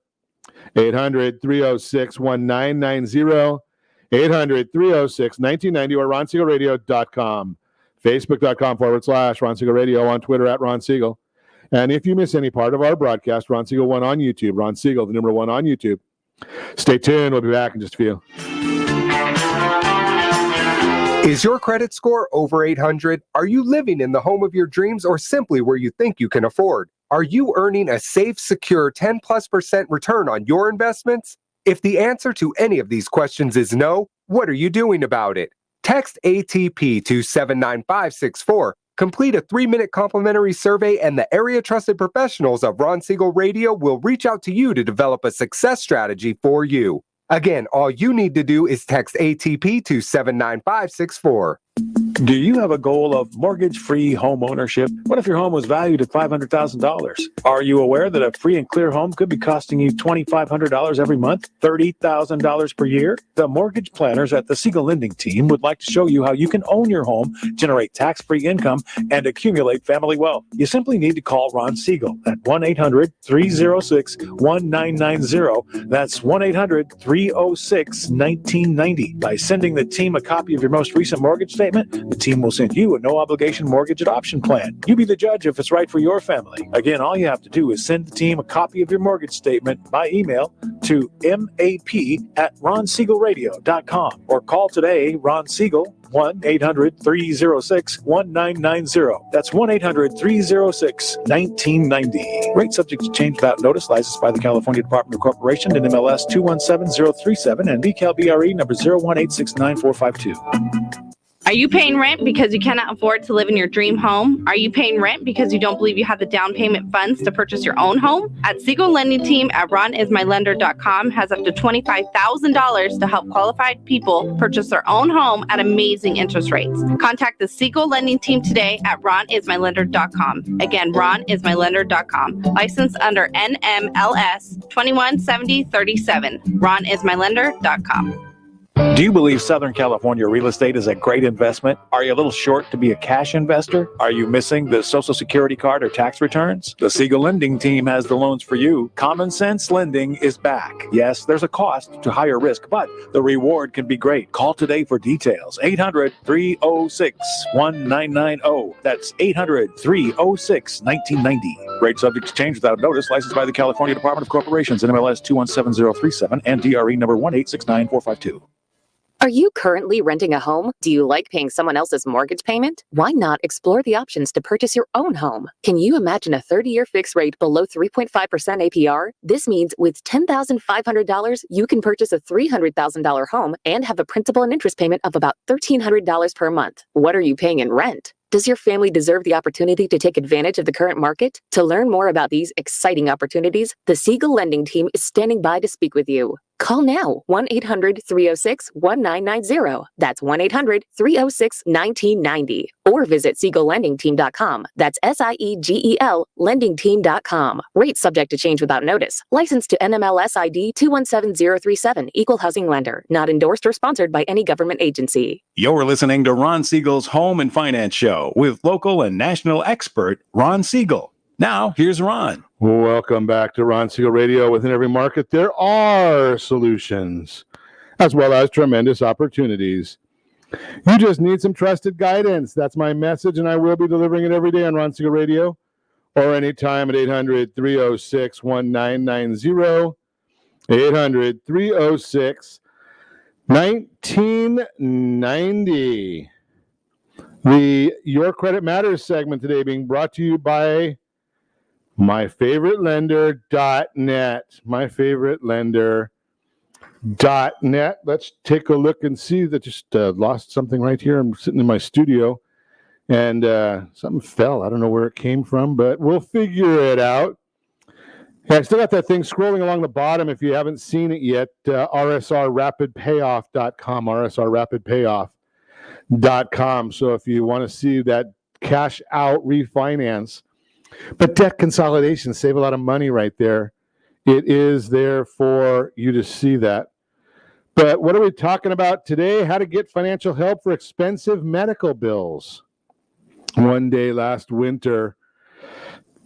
[SPEAKER 3] 800-306-1990, 800-306-1990, or ronsiegelradio.com, facebook.com/Ron Siegel Radio, on Twitter @Ron Siegel. And if you miss any part of our broadcast, Ron Siegel 1 on YouTube, Ron Siegel, the number 1 on YouTube. Stay tuned. We'll be back in just a few.
[SPEAKER 11] Is your credit score over 800? Are you living in the home of your dreams or simply where you think you can afford? Are you earning a safe, secure 10+% return on your investments? If the answer to any of these questions is no, what are you doing about it? Text ATP to 79564. Complete a 3-minute complimentary survey and the area trusted professionals of Ron Siegel Radio will reach out to you to develop a success strategy for you. Again, all you need to do is text ATP to 79564.
[SPEAKER 9] Do you have a goal of mortgage-free home ownership? What if your home was valued at $500,000? Are you aware that a free and clear home could be costing you $2,500 every month, $30,000 per year? The mortgage planners at the Siegel Lending Team would like to show you how you can own your home, generate tax-free income, and accumulate family wealth. You simply need to call Ron Siegel at 1-800-306-1990. That's 1-800-306-1990. By sending the team a copy of your most recent mortgage statement, the team will send you a no-obligation mortgage adoption plan. You be the judge if it's right for your family. Again, all you have to do is send the team a copy of your mortgage statement by email to map@ronsiegelradio.com or call today, Ron Siegel, 1-800-306-1990. That's 1-800-306-1990. Rate subject to change without notice. Licensed by the California Department of Corporation and MLS 217037 and BCAL number 018694552.
[SPEAKER 8] Are you paying rent because you cannot afford to live in your dream home? Are you paying rent because you don't believe you have the down payment funds to purchase your own home? At Siegel Lending Team at ronismylender.com has up to $25,000 to help qualified people purchase their own home at amazing interest rates. Contact the Siegel Lending Team today at ronismylender.com. Again, ronismylender.com. Licensed under NMLS 217037. ronismylender.com.
[SPEAKER 9] Do you believe Southern California real estate is a great investment? Are you a little short to be a cash investor? Are you missing the Social Security card or tax returns? The Siegel Lending Team has the loans for you. Common Sense Lending is back. Yes, there's a cost to higher risk, but the reward can be great. Call today for details. 800-306-1990. That's 800-306-1990. Rate subject to change without notice. Licensed by the California Department of Corporations and MLS 217037 and DRE number 1869452.
[SPEAKER 7] Are you currently renting a home? Do you like paying someone else's mortgage payment? Why not explore the options to purchase your own home? Can you imagine a 30-year fixed rate below 3.5% APR? This means with $10,500, you can purchase a $300,000 home and have a principal and interest payment of about $1,300 per month. What are you paying in rent? Does your family deserve the opportunity to take advantage of the current market? To learn more about these exciting opportunities, the Siegel Lending Team is standing by to speak with you. Call now, 1-800-306-1990. That's 1-800-306-1990. Or visit SiegelLendingTeam.com. That's SIEGEL LendingTeam.com. Rates subject to change without notice. Licensed to NMLS ID 217037. Equal housing lender. Not endorsed or sponsored by any government agency.
[SPEAKER 9] You're listening to Ron Siegel's Home and Finance Show with local and national expert Ron Siegel. Now, here's Ron.
[SPEAKER 3] Welcome back to Ron Siegel Radio. Within every market, there are solutions, as well as tremendous opportunities. You just need some trusted guidance. That's my message, and I will be delivering it every day on Ron Siegel Radio or anytime at 800-306-1990, 800-306-1990. The Your Credit Matters segment today being brought to you by MyFavoriteLender.net. MyFavoriteLender.net. Let's take a look and see. That just lost something right here. I'm sitting in my studio, and something fell. I don't know where it came from, but we'll figure it out. Yeah, I still got that thing scrolling along the bottom. If you haven't seen it yet, rsrrapidpayoff.com, rsrrapidpayoff.com. So if you want to see that cash out refinance, but debt consolidation, save a lot of money right there. It is there for you to see that. But what are we talking about today? How to get financial help for expensive medical bills. One day last winter,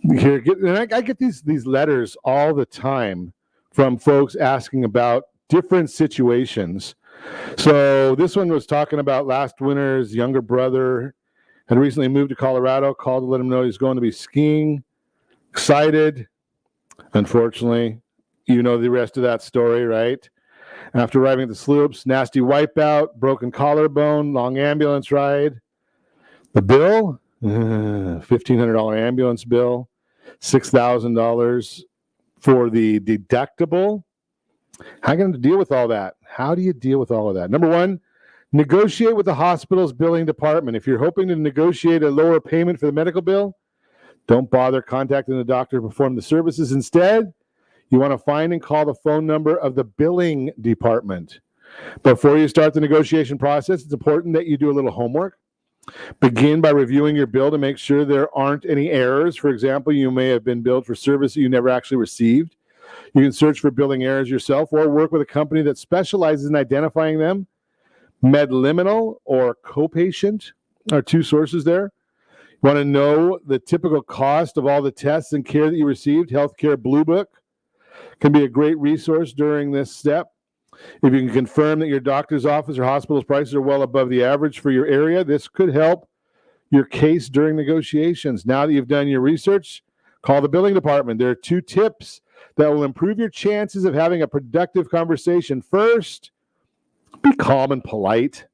[SPEAKER 3] I get these letters all the time from folks asking about different situations. So this one was talking about last winter's younger brother had recently moved to Colorado, called to let him know he's going to be skiing. Excited. Unfortunately, you know the rest of that story, right? After arriving at the slopes, nasty wipeout, broken collarbone, long ambulance ride. The bill? $1,500 ambulance bill. $6,000 for the deductible. How are you going to deal with all that? How do you deal with all of that? Number one, negotiate with the hospital's billing department. If you're hoping to negotiate a lower payment for the medical bill, don't bother contacting the doctor to perform the services. Instead, you want to find and call the phone number of the billing department. Before you start the negotiation process, it's important that you do a little homework. Begin by reviewing your bill to make sure there aren't any errors. For example, you may have been billed for service that you never actually received. You can search for billing errors yourself or work with a company that specializes in identifying them. Medliminal or copatient are two sources there. You want to know the typical cost of all the tests and care that you received. Healthcare Blue Book can be a great resource during this step. If you can confirm that your doctor's office or hospital's prices are well above the average for your area, this could help your case during negotiations. Now that you've done your research, call the billing department. There are two tips that will improve your chances of having a productive conversation. First, be calm and polite.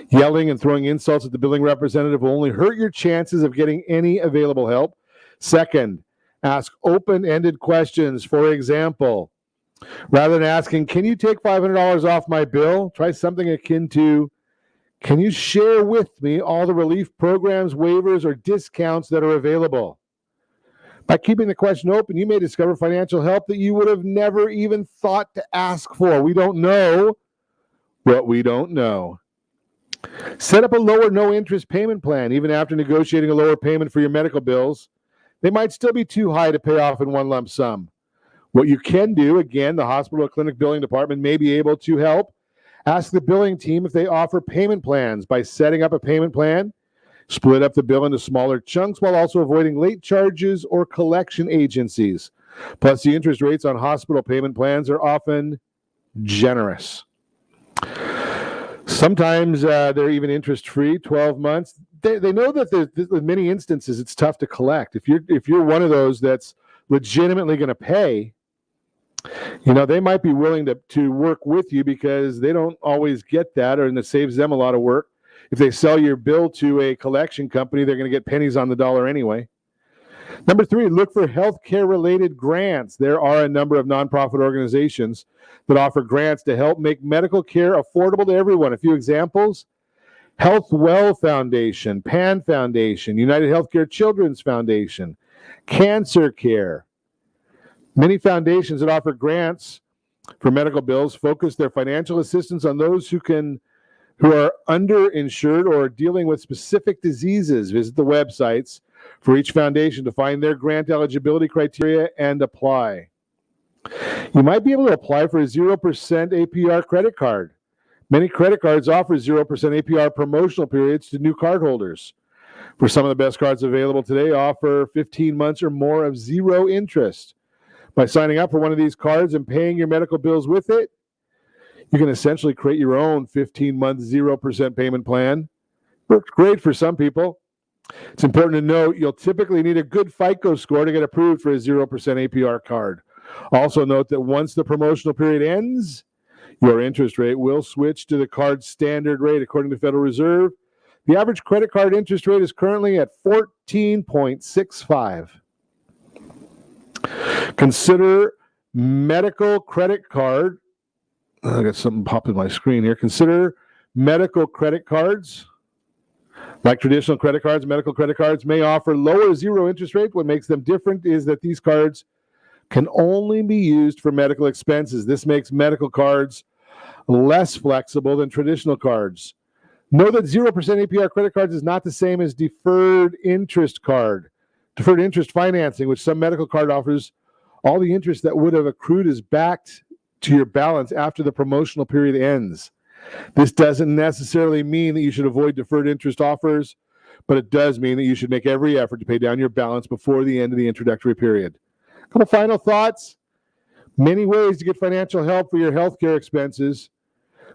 [SPEAKER 3] Yelling and throwing insults at the billing representative will only hurt your chances of getting any available help. Second, ask open-ended questions. For example, rather than asking, can you take $500 off my bill? Try something akin to, can you share with me all the relief programs, waivers, or discounts that are available? By keeping the question open, you may discover financial help that you would have never even thought to ask for. We don't know what we don't know. Set up a lower no-interest payment plan. Even after negotiating a lower payment for your medical bills, they might still be too high to pay off in one lump sum. What you can do, again, the hospital or clinic billing department may be able to help. Ask the billing team if they offer payment plans. By setting up a payment plan, split up the bill into smaller chunks while also avoiding late charges or collection agencies. Plus, the interest rates on hospital payment plans are often generous. Sometimes they're even interest-free, 12 months. They know that in many instances it's tough to collect. If you're one of those that's legitimately going to pay, they might be willing to work with you because they don't always get that, and it saves them a lot of work. If they sell your bill to a collection company, they're going to get pennies on the dollar anyway. Number 3, look for healthcare-related grants. There are a number of nonprofit organizations that offer grants to help make medical care affordable to everyone. A few examples: Health Well Foundation, PAN Foundation, United Healthcare Children's Foundation, Cancer Care. Many foundations that offer grants for medical bills focus their financial assistance on those who are underinsured or dealing with specific diseases. Visit the websites for each foundation to find their grant eligibility criteria and apply. You might be able to apply for a 0% APR credit card. Many credit cards offer 0% APR promotional periods to new cardholders. For some of the best cards available today, offer 15 months or more of zero interest. By signing up for one of these cards and paying your medical bills with it, you can essentially create your own 15-month 0% payment plan. Works great for some people. It's important to note you'll typically need a good FICO score to get approved for a 0% APR card. Also note that once the promotional period ends, your interest rate will switch to the card's standard rate according to Federal Reserve. The average credit card interest rate is currently at 14.65. Consider medical credit card. I got something pop in my screen here. Consider medical credit cards. Like traditional credit cards, medical credit cards may offer lower zero interest rate. What makes them different is that these cards can only be used for medical expenses. This makes medical cards less flexible than traditional cards. Know that 0% APR credit cards is not the same as deferred interest card. Deferred interest financing, which some medical card offers, all the interest that would have accrued is backed to your balance after the promotional period ends. This doesn't necessarily mean that you should avoid deferred interest offers, but it does mean that you should make every effort to pay down your balance before the end of the introductory period. A couple final thoughts. Many ways to get financial help for your healthcare expenses,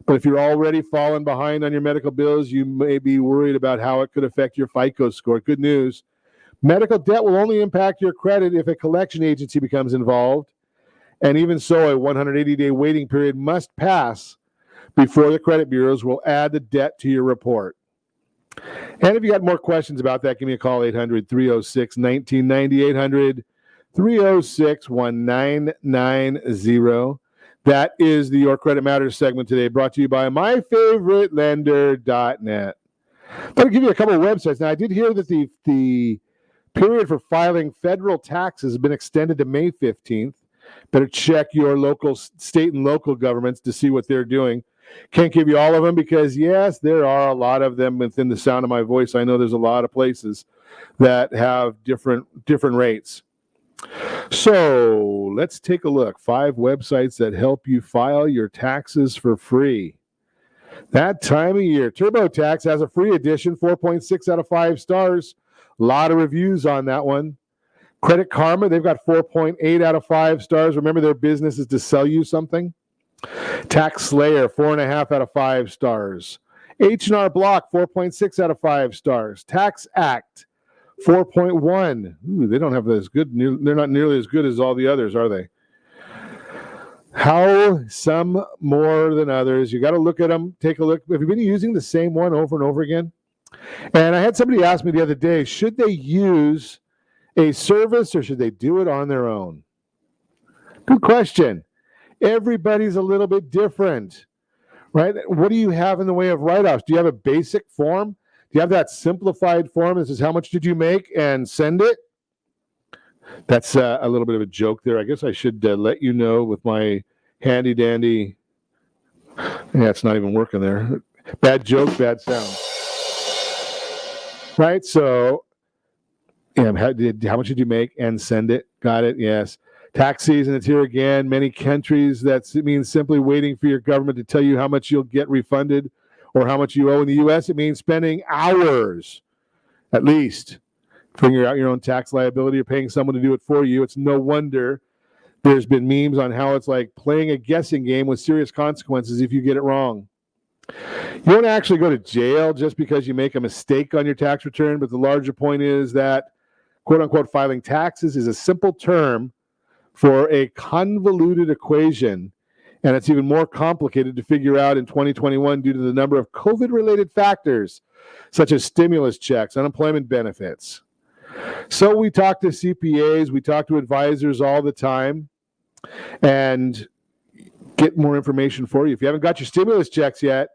[SPEAKER 3] but if you're already falling behind on your medical bills, you may be worried about how it could affect your FICO score. Good news. Medical debt will only impact your credit if a collection agency becomes involved, and even so, a 180-day waiting period must pass before the credit bureaus will add the debt to your report. And if you got more questions about that, give me a call, 800-306-1990, 800-306-1990. That is the Your Credit Matters segment today, brought to you by myfavoritelender.net. I'm going to give you a couple of websites. Now, I did hear that the period for filing federal taxes has been extended to May 15th. Better check your local, state and local governments to see what they're doing. Can't give you all of them because, yes, there are a lot of them within the sound of my voice. I know there's a lot of places that have different rates. So let's take a look. 5 websites that help you file your taxes for free. That time of year. TurboTax has a free edition, 4.6 out of 5 stars. A lot of reviews on that one. Credit Karma, they've got 4.8 out of 5 stars. Remember, their business is to sell you something. Tax Slayer, 4.5 out of 5 stars. H&R Block, 4.6 out of 5 stars. Tax Act, 4.1. Ooh, they don't have as good. They're not nearly as good as all the others, are they? How some more than others. You got to look at them. Take a look. Have you been using the same one over and over again? And I had somebody ask me the other day, should they use a service or should they do it on their own? Good question. Everybody's a little bit different, right? What do you have in the way of write-offs? Do you have a basic form? Do you have that simplified form that says how much did you make and send it? That's a little bit of a joke there. I guess I should let you know with my handy-dandy. Yeah, it's not even working there. Bad joke, bad sound. Right, so yeah, how much did you make and send it? Got it, yes. Tax season, it's here again. Many countries, that means simply waiting for your government to tell you how much you'll get refunded or how much you owe. In the U.S., it means spending hours, at least, figuring out your own tax liability or paying someone to do it for you. It's no wonder there's been memes on how it's like playing a guessing game with serious consequences if you get it wrong. You don't actually go to jail just because you make a mistake on your tax return, but the larger point is that, quote-unquote, filing taxes is a simple term for a convoluted equation, and it's even more complicated to figure out in 2021 due to the number of COVID-related factors, such as stimulus checks, unemployment benefits. So we talk to CPAs, we talk to advisors all the time, and get more information for you. If you haven't got your stimulus checks yet,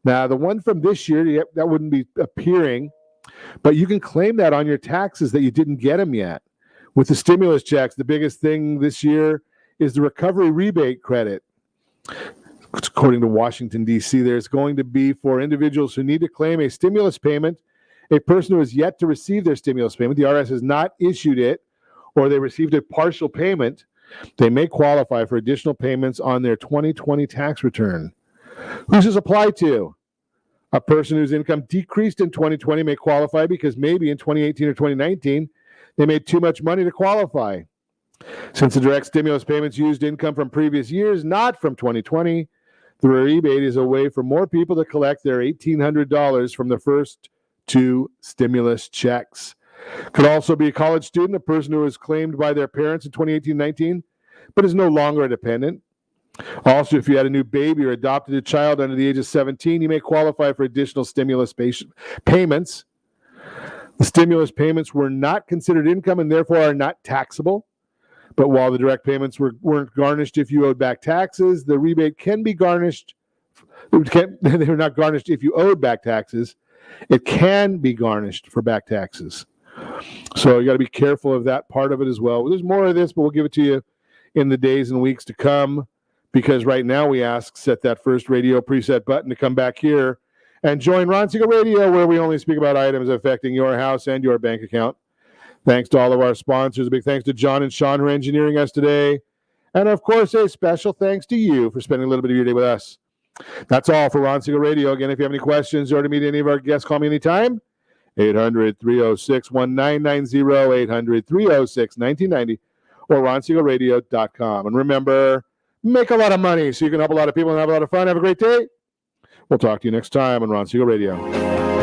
[SPEAKER 3] now the one from this year, that wouldn't be appearing, but you can claim that on your taxes that you didn't get them yet. With the stimulus checks, the biggest thing this year is the recovery rebate credit. According to Washington, D.C., there's going to be for individuals who need to claim a stimulus payment, a person who has yet to receive their stimulus payment, the IRS has not issued it, or they received a partial payment, they may qualify for additional payments on their 2020 tax return. Who's this apply to? A person whose income decreased in 2020 may qualify because maybe in 2018 or 2019, they made too much money to qualify. Since the direct stimulus payments used income from previous years, not from 2020, the rebate is a way for more people to collect their $1,800 from the first 2 stimulus checks. Could also be a college student, a person who was claimed by their parents in 2018-19, but is no longer a dependent. Also, if you had a new baby or adopted a child under the age of 17, you may qualify for additional stimulus payments. The stimulus payments were not considered income and therefore are not taxable. But while the direct payments weren't garnished if you owed back taxes, the rebate can be garnished. They were not garnished if you owed back taxes. It can be garnished for back taxes. So you got to be careful of that part of it as well. There's more of this, but we'll give it to you in the days and weeks to come, because right now we ask, set that first radio preset button to come back here and join Ron Siegel Radio, where we only speak about items affecting your house and your bank account. Thanks to all of our sponsors. A big thanks to John and Sean who are engineering us today. And of course, a special thanks to you for spending a little bit of your day with us. That's all for Ron Siegel Radio. Again, if you have any questions or to meet any of our guests, call me anytime. 800-306-1990, 800-306-1990, or ronsiegelradio.com. And remember, make a lot of money so you can help a lot of people and have a lot of fun. Have a great day. We'll talk to you next time on Ron Siegel Radio.